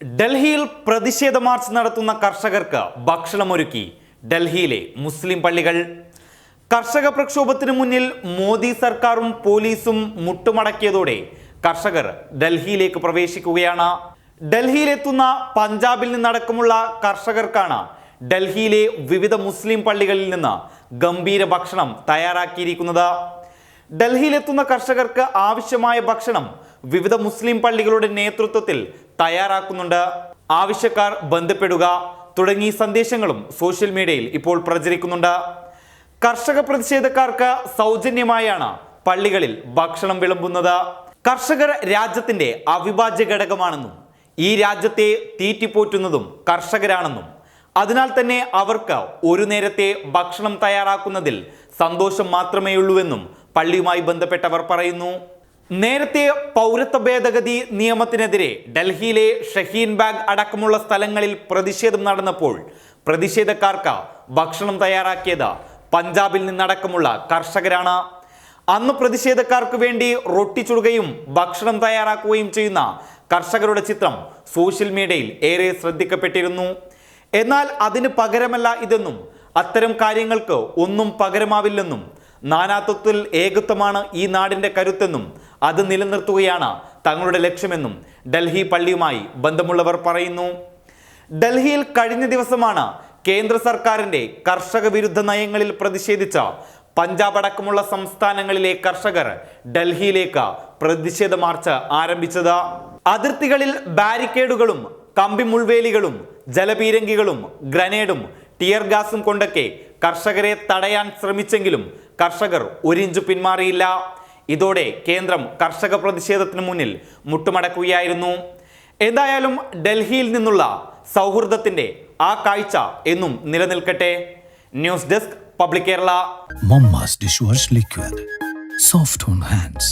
ഡൽഹിയിൽ പ്രതിഷേധ മാർച്ച് നടത്തുന്ന കർഷകർക്ക് ഭക്ഷണമൊരുക്കി ഡൽഹിയിലെ മുസ്ലിം പള്ളികൾ. കർഷക പ്രക്ഷോഭത്തിന് മുന്നിൽ മോദി സർക്കാരും പോലീസും മുട്ടുമടക്കിയതോടെ കർഷകർ ഡൽഹിയിലേക്ക് പ്രവേശിക്കുകയാണ്. ഡൽഹിയിലെത്തുന്ന പഞ്ചാബിൽ നിന്നടക്കമുള്ള കർഷകർക്കാണ് ഡൽഹിയിലെ വിവിധ മുസ്ലിം പള്ളികളിൽ നിന്ന് ഗംഭീര ഭക്ഷണം തയ്യാറാക്കിയിരിക്കുന്നത്. ഡൽഹിയിലെത്തുന്ന കർഷകർക്ക് ആവശ്യമായ ഭക്ഷണം വിവിധ മുസ്ലിം പള്ളികളുടെ നേതൃത്വത്തിൽ തയ്യാറാക്കുന്നുണ്ട്. ആവശ്യക്കാർ ബന്ധപ്പെടുക തുടങ്ങി സന്ദേശങ്ങളും സോഷ്യൽ മീഡിയയിൽ ഇപ്പോൾ പ്രചരിക്കുന്നുണ്ട്. കർഷക പ്രതിഷേധക്കാർക്ക് സൗജന്യമായാണ് പള്ളികളിൽ ഭക്ഷണം വിളമ്പുന്നത്. കർഷകർ രാജ്യത്തിന്റെ അവിഭാജ്യ ഘടകമാണെന്നും ഈ രാജ്യത്തെ തീറ്റിപ്പോറ്റുന്നതും കർഷകരാണെന്നും അതിനാൽ തന്നെ അവർക്ക് ഒരു നേരത്തെ ഭക്ഷണം തയ്യാറാക്കുന്നതിൽ സന്തോഷം മാത്രമേയുള്ളൂവെന്നും പള്ളിയുമായി ബന്ധപ്പെട്ടവർ പറയുന്നു. നേരത്തെ പൗരത്വ ഭേദഗതി നിയമത്തിനെതിരെ ഡൽഹിയിലെ ഷഹീൻ ബാഗ് അടക്കമുള്ള സ്ഥലങ്ങളിൽ പ്രതിഷേധം നടന്നപ്പോൾ പ്രതിഷേധക്കാർക്ക് ഭക്ഷണം തയ്യാറാക്കിയത് പഞ്ചാബിൽ നിന്നടക്കമുള്ള കർഷകരാണ്. അന്ന് പ്രതിഷേധക്കാർക്ക് വേണ്ടി റൊട്ടി ചുടുകയും ഭക്ഷണം തയ്യാറാക്കുകയും ചെയ്യുന്ന കർഷകരുടെ ചിത്രം സോഷ്യൽ മീഡിയയിൽ ഏറെ ശ്രദ്ധിക്കപ്പെട്ടിരുന്നു. എന്നാൽ അതിന് പകരമല്ല ഇതെന്നും അത്തരം കാര്യങ്ങൾക്ക് ഒന്നും പകരമാവില്ലെന്നും നാനാത്വത്തിൽ ഏകത്വമാണ് ഈ നാടിന്റെ കരുത്തെന്നും അത് നിലനിർത്തുകയാണ് തങ്ങളുടെ ലക്ഷ്യമെന്നും ഡൽഹി പള്ളിയുമായി ബന്ധമുള്ളവർ പറയുന്നു. ഡൽഹിയിൽ കഴിഞ്ഞ ദിവസമാണ് കേന്ദ്ര സർക്കാരിന്റെ കർഷക വിരുദ്ധ നയങ്ങളിൽ പ്രതിഷേധിച്ച പഞ്ചാബ് അടക്കമുള്ള സംസ്ഥാനങ്ങളിലെ കർഷകർ ഡൽഹിയിലേക്ക് പ്രതിഷേധ മാർച്ച് ആരംഭിച്ചത്. അതിർത്തികളിൽ ബാരിക്കേഡുകളും കമ്പിമുൾവേലികളും ജലപീരങ്കികളും ഗ്രനേഡും ടിയർ ഗ്യാസും കൊണ്ടൊക്കെ കർഷകരെ തടയാൻ ശ്രമിച്ചെങ്കിലും കർഷകർ ഒരിഞ്ച് പിന്മാറിയില്ല. ഇതോടെ കേന്ദ്രം കർഷക പ്രതിഷേധത്തിന് മുന്നിൽ മുട്ടുമടക്കുകയായിരുന്നു. എന്തായാലും ഡൽഹിയിൽ നിന്നുള്ള സൗഹൃദത്തിന്റെ ആ കാഴ്ച എന്നും നിലനിൽക്കട്ടെ. News desk public Kerala. Mama's dishwash liquid, soft on hands.